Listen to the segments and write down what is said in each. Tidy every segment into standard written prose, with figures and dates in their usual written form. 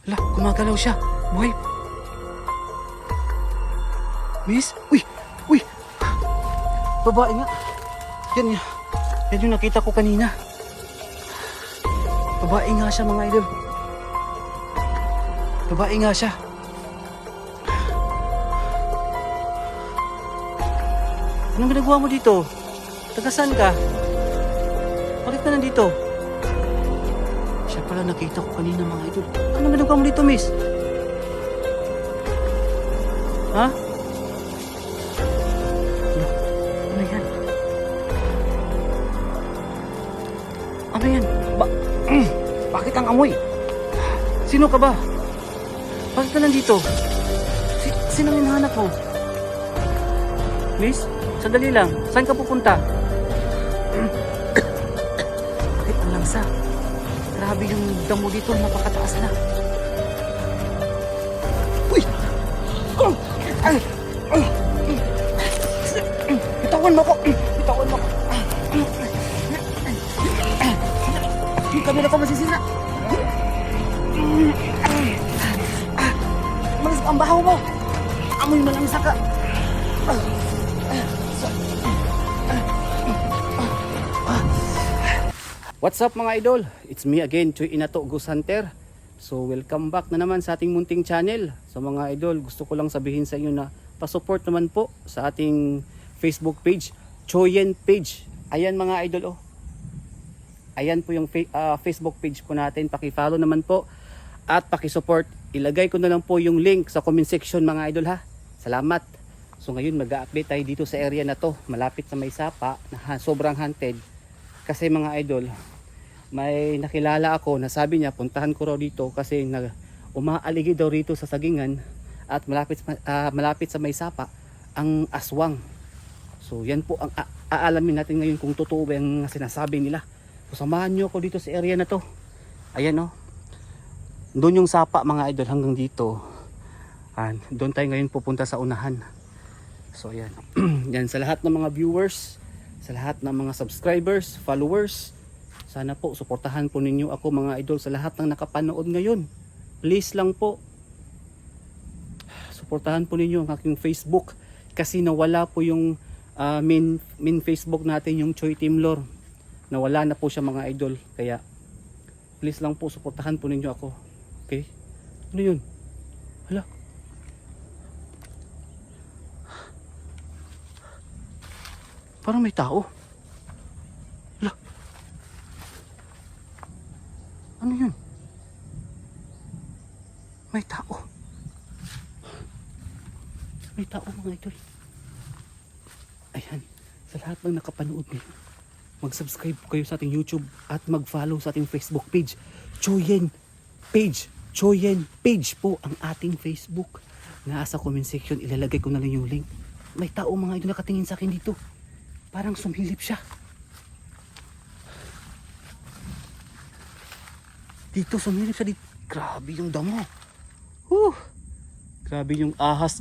Hala, gumagalaw siya. Buhay. Miss? Uy! Uy! Babae nga. Yan nga. Yan yung nakita ko kanina. Babae nga siya mga idol. Babae nga siya. Anong ginagawa mo dito? Taga saan ka? Bakit ka nandito? Siya pala nakita ko kanina mga idol. Anong ginagawa mo dito, miss? Ha? Ano yan? Ano yan? Bakit ang amoy? Sino ka ba? Bakit ka nandito? Sinong hinahanap mo? Miss? Sandali lang. Saan ka pupunta? Bakit ang langsa? Grabe yung damo dito. Napakataas na. Uy! Bitawan mo ko! Bitawan mo ko! Yung kamera ko masisira. Malas ang bahaw mo. Amoy malangsa ka. What's up mga idol? It's me again, Choy Inato Ghost Hunter. So welcome back na naman sa ating munting channel. So mga idol, gusto ko lang sabihin sa inyo na pa-support naman po sa ating Facebook page, Choyen page. Ayan mga idol oh. Ayan po yung Facebook page po natin. Paki-follow naman po at paki-support. Ilagay ko na lang po yung link sa comment section mga idol ha. Salamat. So ngayon mag-a-update tayo dito sa area na to. Malapit sa may sapa na sobrang haunted. Kasi mga idol, may nakilala ako na sabi niya puntahan ko raw dito kasi umaaligi daw rito sa sagingan at malapit sa may sapa ang aswang. So yan po ang aalamin natin ngayon kung totoo ba yung sinasabi nila. So samahan nyo ako dito sa area na to. Ayan oh. Doon yung sapa mga idol hanggang dito. Doon tayo ngayon pupunta sa unahan. So ayan. Yan sa lahat ng mga viewers, sa lahat ng mga subscribers, followers, sana po suportahan po ninyo ako mga idol sa lahat ng nakapanood ngayon. Please lang po. Suportahan po ninyo ang aking Facebook kasi nawala po yung main Facebook natin, yung Choy Timlor. Nawala na po siya mga idol. Kaya please lang po suportahan po ninyo ako. Okay? Ano yun? Hala. Parang may tao. Hala. Ano yun? May tao. May tao mga idol. Ayan. Sa lahat ng nakapanood ngayon, mag-subscribe kayo sa ating YouTube at mag-follow sa ating Facebook page. Choyen page. Choyen page po ang ating Facebook. Nasa comment section, ilalagay ko na lang yung link. May tao mga idol nakatingin sa akin dito. Parang sumilip siya. Dito sumilip siya dito. Grabe yung damo. Grabe yung ahas.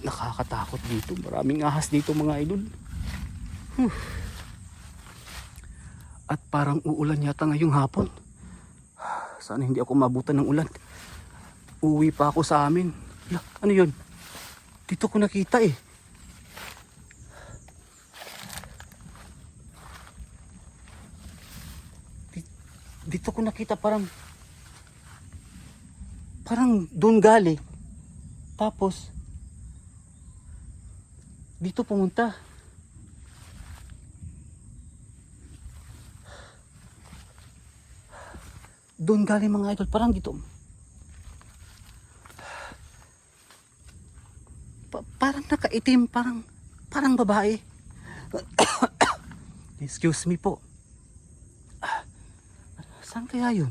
Nakakatakot dito. Maraming ahas dito mga idol. At parang uulan yata ngayong hapon. Sana hindi ako mabutan ng ulan. Uwi pa ako sa amin. Ano yun? Dito ko nakita eh. Dito ko nakita parang doon galing. Tapos dito pumunta. Doon galing mga idol, parang dito. Parang nakaitim, parang babae. Excuse me po. Saan kaya yun?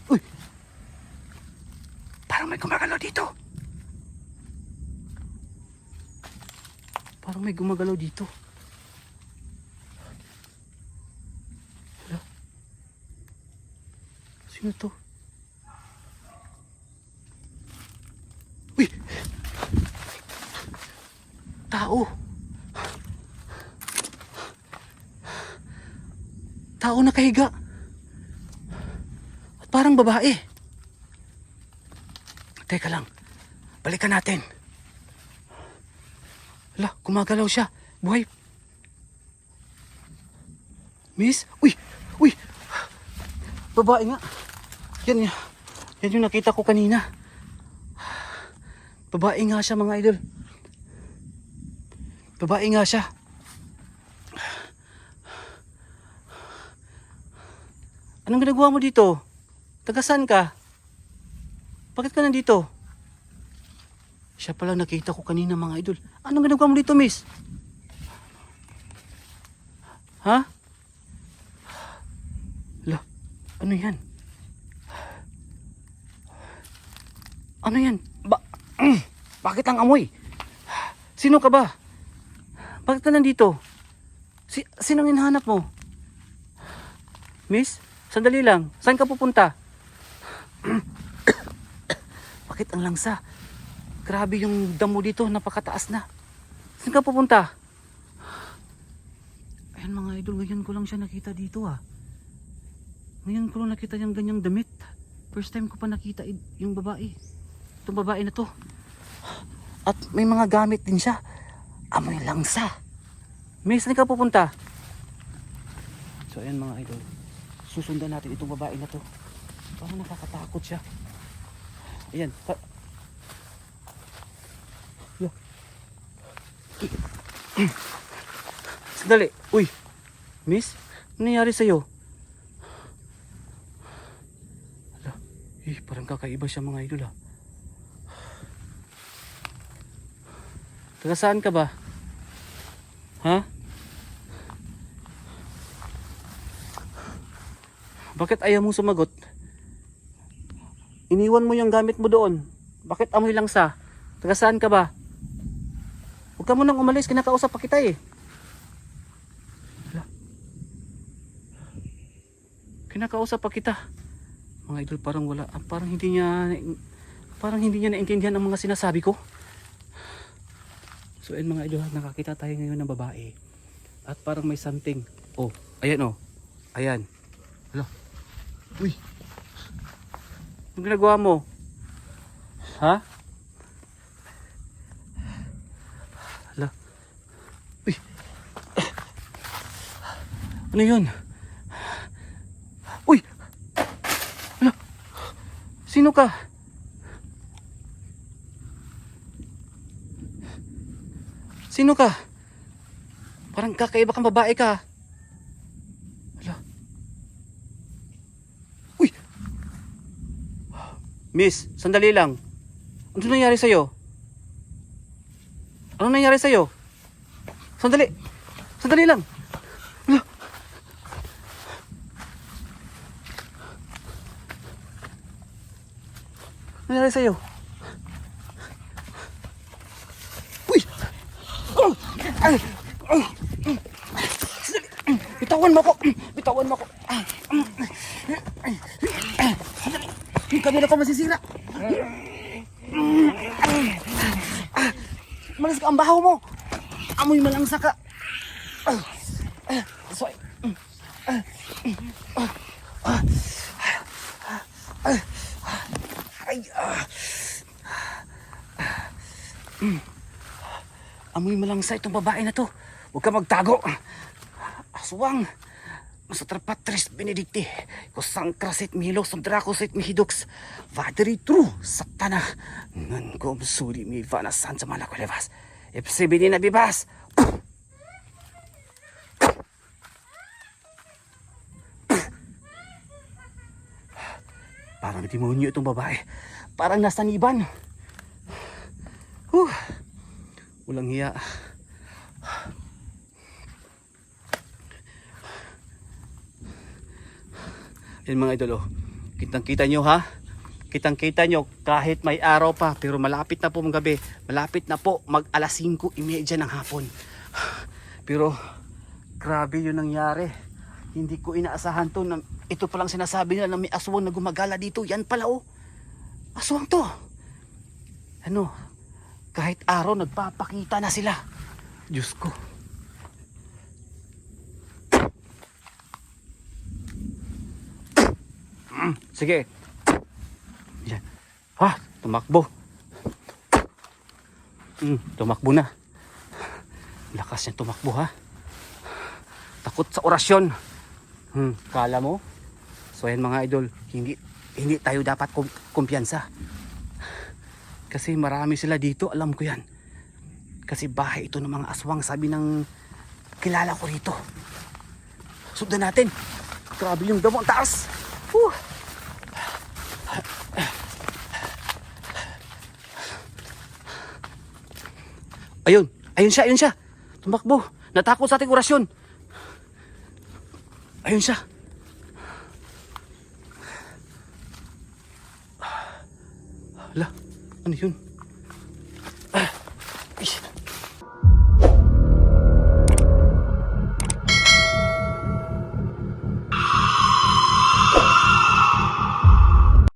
Uy! Parang may gumagalaw dito. Parang may gumagalaw dito. Hala. Sino to? Uy! Tao! tao nakahiga. At parang babae. Teka lang. Balikan natin. Hala, gumagalaw siya. Buhay. Miss? Uy! Uy! Babae nga. Yan yung nakita ko kanina. Babae nga siya, mga idol. Babae nga siya. Anong ginagawa mo dito? Taga saan ka? Bakit ka nandito? Siya pala nakita ko kanina, mga idol. Anong ginagawa mo dito, miss? Ha? Hala, ano yan? Ano yan? Bakit ang amoy? Sino ka ba? Bakit ka nandito? Sinong hinahanap mo? Miss, sandali lang. Saan ka pupunta? Bakit ang langsa? Grabe yung damo dito, napakataas na. Saan ka pupunta? Ayan, mga idol, ngayon ko lang siya nakita dito ah. Ngayon ko lang nakita yung ganyang damit. First time ko pa nakita yung babae. Itong babae na to. At may mga gamit din siya. Amoy langsa. May saan ka pupunta? So ayan, mga idol, susundan natin itong babae na to. Parang nakakatakot siya. Ayan. Sandali. Uy, miss, ano nangyari sa'yo? Hala, parang kakaiba siya, mga idol ah. Taga saan ka ba? Ha? Bakit ayaw mong sumagot? Iniwan mo yung gamit mo doon. Bakit amoy langsa? Taga saan ka ba? Huwag ka munang umalis, kinakausap pa kita eh. Hala. Kinakausap pa kita. Mga idol, parang wala, parang hindi niya naintindihan ang mga sinasabi ko. So ayun, mga idol, nakakita tayo ngayon ng babae. At parang may something. Oh, ayan oh. Ayan. Hala. Uy. Anong ginagawa mo? Ha? Hala. Uy. Ano yun? Uy. Hala. Sino ka? Sino ka? Parang kakaiba kang babae ka. Hala. Uy. Miss, sandali lang. Ano nangyari sa'yo? Ano nangyari sa'yo? Sandali. Sandali lang. Hala. Ano nangyari sa'yo? Uy. Ay. Bitawan mo ko. Bitawan mo ko. Yung kamera ko masisira. Malas ka ang bahaw mo. Amoy malangsa ka. Sorry. Amoy malangsa itong babae na to. Huwag ka magtago. Aswang. Masatrapatres benedicti. Kusangkrasit mihilos ng drakosit mihidux. Vaderi true. Satana. Ngan ko suri mi vanasan sa mana ko levas. Epsibini na bibas. Parang demonyo itong babae. Parang nasa niban. Walang hiya. Yan, mga idol, kitang-kita nyo ha. Kitang-kita nyo kahit may araw pa, pero malapit na po ng gabi. Malapit na po mag alas 5:30 ng hapon. Pero grabe yung nangyari. Hindi ko inaasahan to. Ito palang sinasabi nila na may aswang na gumagala dito. Yan pala oh. Aswang to. Ano, kahit araw nagpapakita na sila. Diyos ko. Sige. Yan. Ha, tumakbo. Tumakbo na. Lakas niya tumakbo ha. Takot sa orasyon. Kala mo? So yan mga idol, hindi tayo dapat kumpiyansa. Kasi marami sila dito, alam ko yan. Kasi bahay ito ng mga aswang, sabi ng kilala ko rito. Sundan natin. Grabe yung damo, ang taas. Ayun, ayun siya. Tumakbo. Natakot sa ating orasyon. Ayun siya. Hala, ano yun?